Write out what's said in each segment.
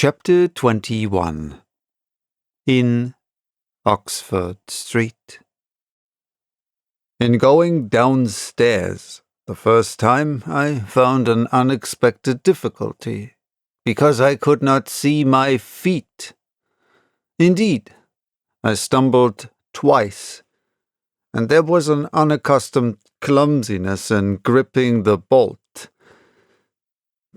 Chapter 21. In Oxford Street. In going downstairs the first time, I found an unexpected difficulty, because I could not see my feet. Indeed, I stumbled twice, and there was an unaccustomed clumsiness in gripping the bolt.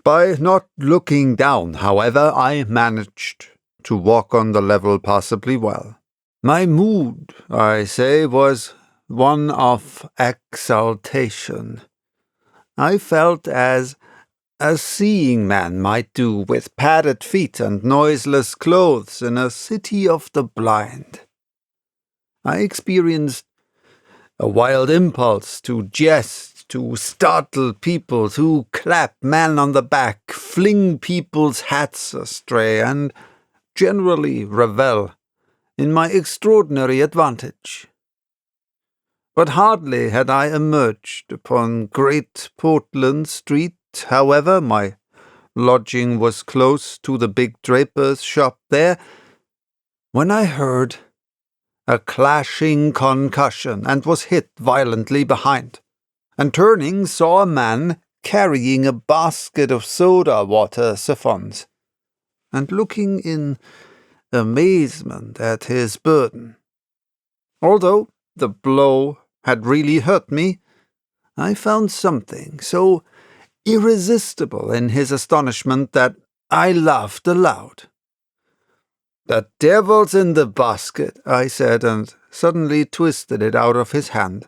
By not looking down, however, I managed to walk on the level passably well. My mood, I say, was one of exaltation. I felt as a seeing man might do with padded feet and noiseless clothes in a city of the blind. I experienced a wild impulse to jest, to startle people, to clap men on the back, fling people's hats astray, and generally revel in my extraordinary advantage. But hardly had I emerged upon Great Portland Street, however, my lodging was close to the big draper's shop there, when I heard a clashing concussion and was hit violently behind, and turning saw a man carrying a basket of soda-water siphons, and looking in amazement at his burden. Although the blow had really hurt me, I found something so irresistible in his astonishment that I laughed aloud. "The devil's in the basket," I said, and suddenly twisted it out of his hand.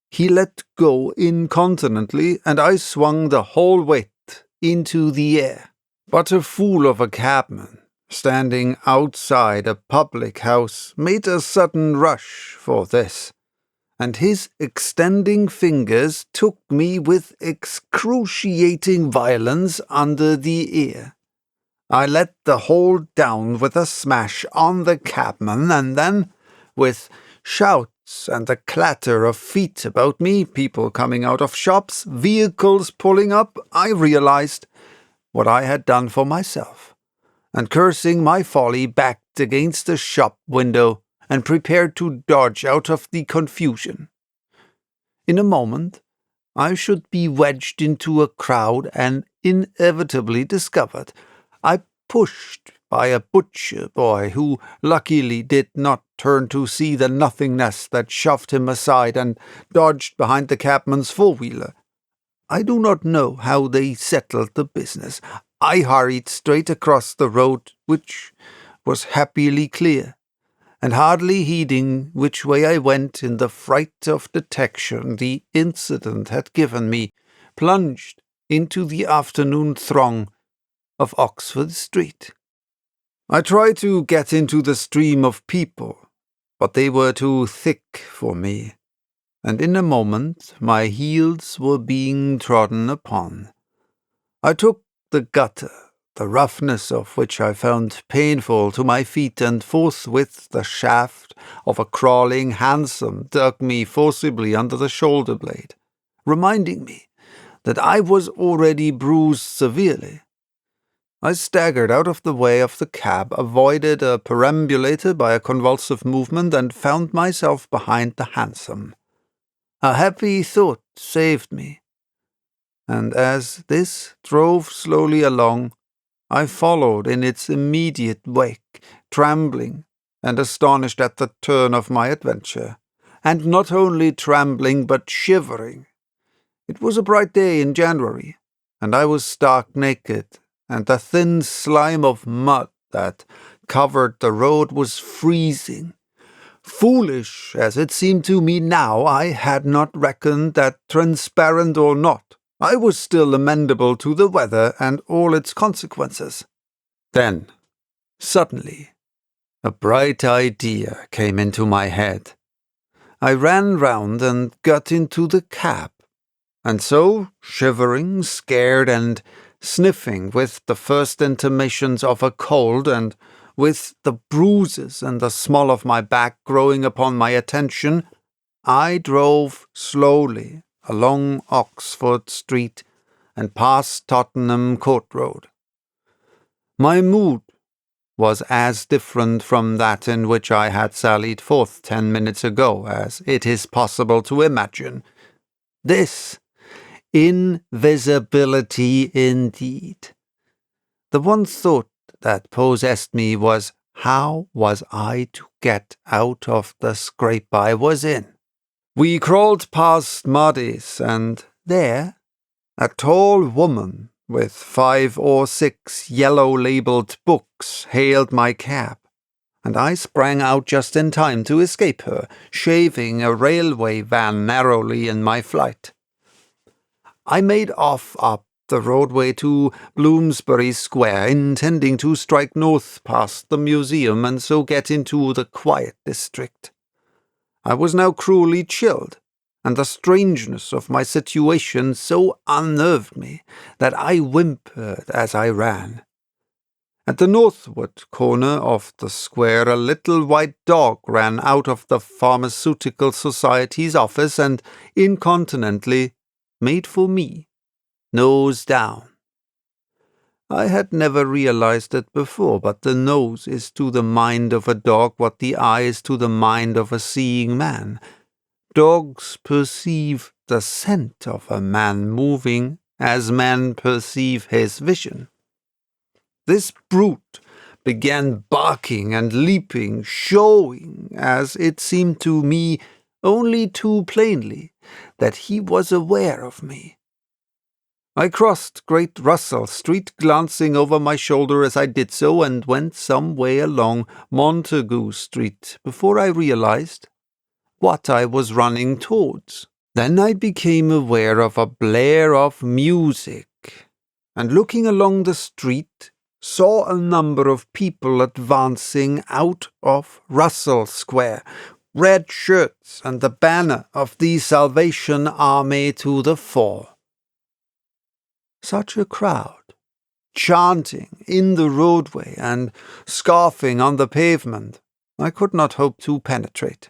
He let go incontinently, and I swung the whole weight into the air. But a fool of a cabman, standing outside a public house, made a sudden rush for this, and his extending fingers took me with excruciating violence under the ear. I let the whole down with a smash on the cabman, and then, with shouts and a clatter of feet about me, people coming out of shops, vehicles pulling up, I realized what I had done for myself, and cursing my folly, backed against a shop window and prepared to dodge out of the confusion. In a moment, I should be wedged into a crowd and inevitably discovered. I pushed by a butcher boy who luckily did not turn to see the nothingness that shoved him aside, and dodged behind the cabman's four-wheeler. I do not know how they settled the business. I hurried straight across the road, which was happily clear, and hardly heeding which way I went in the fright of detection the incident had given me, plunged into the afternoon throng of Oxford Street. I tried to get into the stream of people, but they were too thick for me, and in a moment my heels were being trodden upon. I took the gutter, the roughness of which I found painful to my feet, and forthwith the shaft of a crawling hansom dug me forcibly under the shoulder-blade, reminding me that I was already bruised severely. I staggered out of the way of the cab, avoided a perambulator by a convulsive movement, and found myself behind the hansom. A happy thought saved me, and as this drove slowly along, I followed in its immediate wake, trembling and astonished at the turn of my adventure, and not only trembling but shivering. It was a bright day in January, and I was stark naked, and the thin slime of mud that covered the road was freezing. Foolish as it seemed to me now, I had not reckoned that, transparent or not, I was still amenable to the weather and all its consequences. Then, suddenly, a bright idea came into my head. I ran round and got into the cab, and so, shivering, scared, and sniffing with the first intimations of a cold, and with the bruises and the small of my back growing upon my attention, I drove slowly along Oxford Street and past Tottenham Court Road. My mood was as different from that in which I had sallied forth 10 minutes ago as it is possible to imagine. This invisibility indeed. The one thought that possessed me was, how was I to get out of the scrape I was in? We crawled past Muddy's, and there, a tall woman with 5 or 6 yellow-labelled books hailed my cab, and I sprang out just in time to escape her, shaving a railway van narrowly in my flight. I made off up the roadway to Bloomsbury Square, intending to strike north past the museum and so get into the quiet district. I was now cruelly chilled, and the strangeness of my situation so unnerved me that I whimpered as I ran. At the northward corner of the square a little white dog ran out of the Pharmaceutical Society's office and incontinently made for me, nose down. I had never realized it before, but the nose is to the mind of a dog what the eye is to the mind of a seeing man. Dogs perceive the scent of a man moving as men perceive his vision. This brute began barking and leaping, showing, as it seemed to me only too plainly, that he was aware of me. I crossed Great Russell Street, glancing over my shoulder as I did so, and went some way along Montague Street before I realized what I was running towards. Then I became aware of a blare of music, and looking along the street, saw a number of people advancing out of Russell Square, red shirts and the banner of the Salvation Army to the fore. Such a crowd, chanting in the roadway and scoffing on the pavement, I could not hope to penetrate.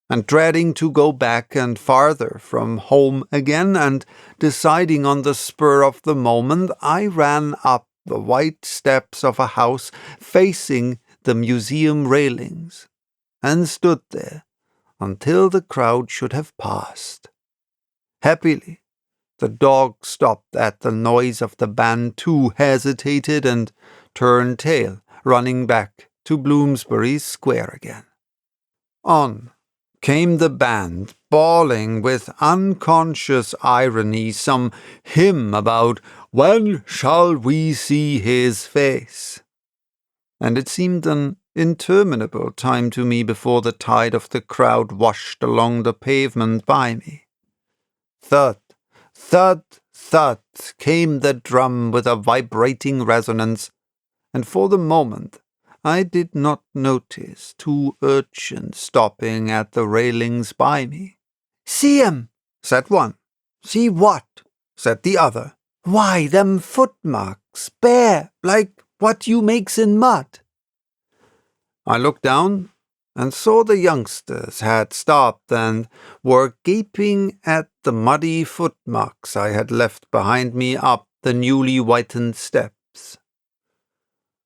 And dreading to go back and farther from home again, and deciding on the spur of the moment, I ran up the white steps of a house facing the museum railings, and stood there until the crowd should have passed. Happily, the dog stopped at the noise of the band too, hesitated, and turned tail, running back to Bloomsbury Square again. On came the band, bawling with unconscious irony some hymn about "When shall we see his face?" And it seemed an interminable time to me before the tide of the crowd washed along the pavement by me. Thud, thud, thud came the drum with a vibrating resonance, and for the moment I did not notice 2 urchins stopping at the railings by me. "See 'em," said one. "See what?" said the other. "Why, them footmarks, bare, like what you makes in mud." I looked down and saw the youngsters had stopped and were gaping at the muddy footmarks I had left behind me up the newly whitened steps.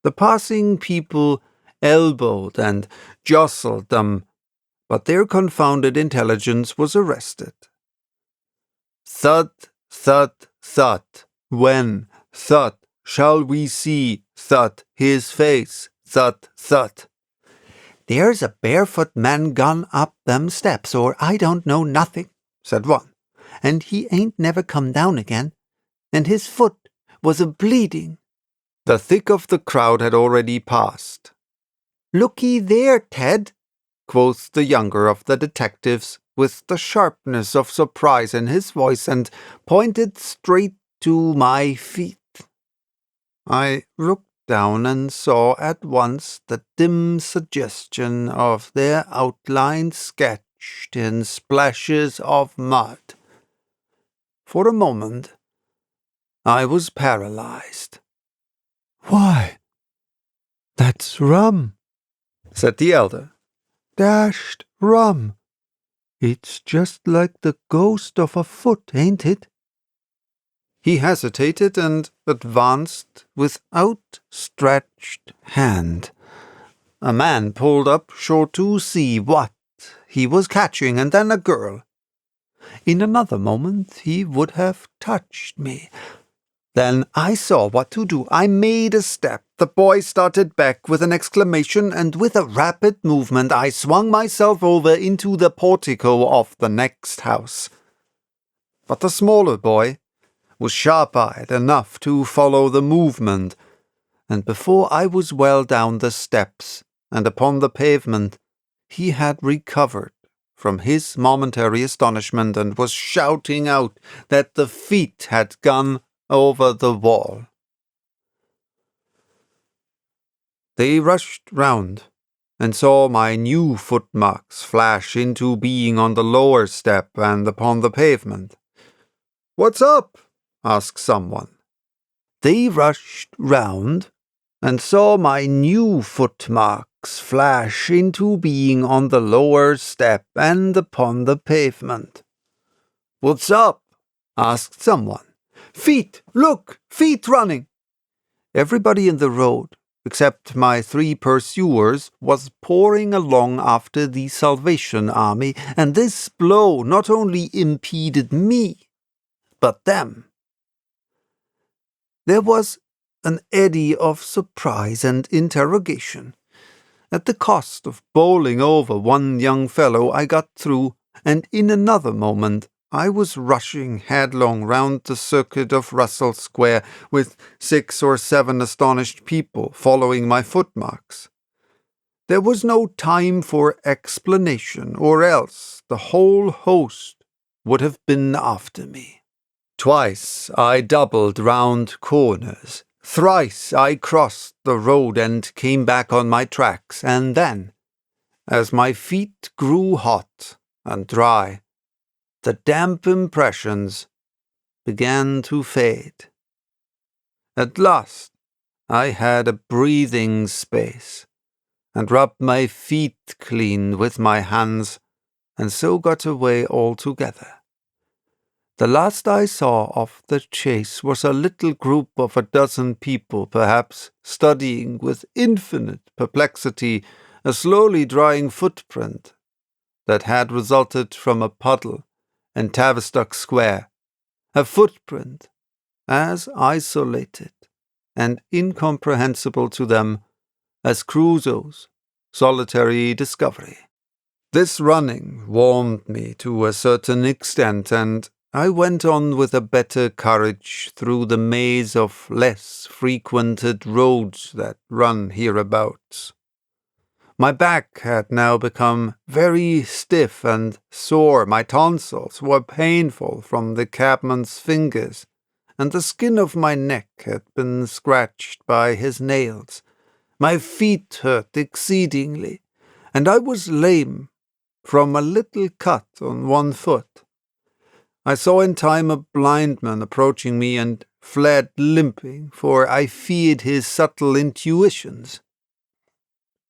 The passing people elbowed and jostled them, but their confounded intelligence was arrested. Thud, thud, thud, when, thud, shall we see, thud, his face, thud, thud. "There's a barefoot man gone up them steps, or I don't know nothing," said one, "and he ain't never come down again, and his foot was a-bleeding." The thick of the crowd had already passed. "Looky there, Ted," quoth the younger of the detectives, with the sharpness of surprise in his voice, and pointed straight to my feet. I looked down and saw at once the dim suggestion of their outline sketched in splashes of mud. For a moment I was paralyzed. "Why, that's rum," said the elder. "Dashed rum. It's just like the ghost of a foot, ain't it?" He hesitated and advanced with outstretched hand. A man pulled up, sure to see what he was catching, and then a girl. In another moment he would have touched me. Then I saw what to do. I made a step. The boy started back with an exclamation, and with a rapid movement I swung myself over into the portico of the next house. But the smaller boy was sharp-eyed enough to follow the movement, and before I was well down the steps and upon the pavement, he had recovered from his momentary astonishment and was shouting out that the feet had gone over the wall. They rushed round and saw my new footmarks flash into being on the lower step and upon the pavement. "What's up?" asked someone. They rushed round and saw my new footmarks flash into being on the lower step and upon the pavement. "What's up?" asked someone. "Feet! Look! Feet running!" Everybody in the road, except my 3 pursuers, was pouring along after the Salvation Army, and this blow not only impeded me, but them. There was an eddy of surprise and interrogation. At the cost of bowling over one young fellow, I got through, and in another moment I was rushing headlong round the circuit of Russell Square, with 6 or 7 astonished people following my footmarks. There was no time for explanation, or else the whole host would have been after me. Twice I doubled round corners. Thrice I crossed the road and came back on my tracks, and then, as my feet grew hot and dry, the damp impressions began to fade. At last I had a breathing space, and rubbed my feet clean with my hands, and so got away altogether. The last I saw of the chase was a little group of a dozen people, perhaps, studying with infinite perplexity a slowly drying footprint that had resulted from a puddle in Tavistock Square, a footprint as isolated and incomprehensible to them as Crusoe's solitary discovery. This running warmed me to a certain extent, and I went on with a better courage through the maze of less frequented roads that run hereabouts. My back had now become very stiff and sore, my tonsils were painful from the cabman's fingers, and the skin of my neck had been scratched by his nails. My feet hurt exceedingly, and I was lame from a little cut on one foot. I saw in time a blind man approaching me and fled limping, for I feared his subtle intuitions.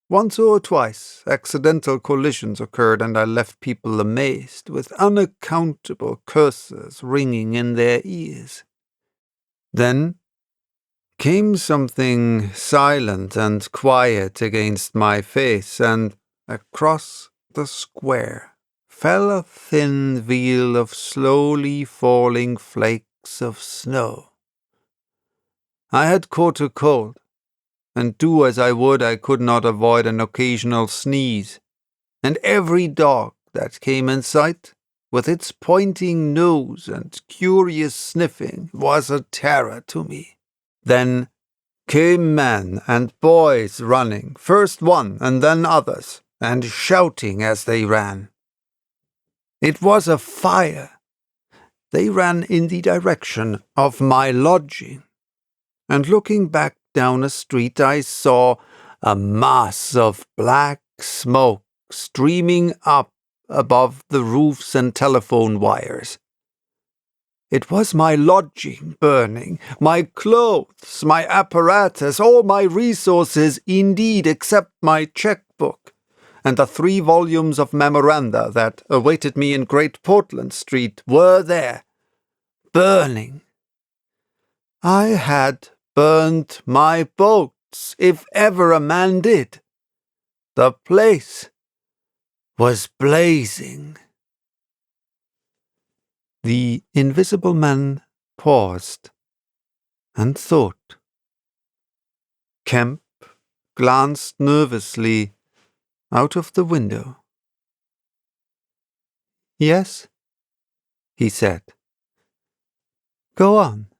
Once or twice accidental collisions occurred, and I left people amazed, with unaccountable curses ringing in their ears. Then came something silent and quiet against my face, and across the square fell a thin veil of slowly falling flakes of snow. I had caught a cold, and do as I would, I could not avoid an occasional sneeze, and every dog that came in sight, with its pointing nose and curious sniffing, was a terror to me. Then came men and boys running, first one and then others, and shouting as they ran. It was a fire. They ran in the direction of my lodging, and looking back down a street I saw a mass of black smoke streaming up above the roofs and telephone wires. It was my lodging burning, my clothes, my apparatus, all my resources indeed except my checkbook, and the 3 volumes of memoranda that awaited me in Great Portland Street were there, burning, I had burned my boats, if ever a man did. The place was blazing. The invisible man paused and thought. Kemp glanced nervously out of the window. "Yes," he said. "Go on."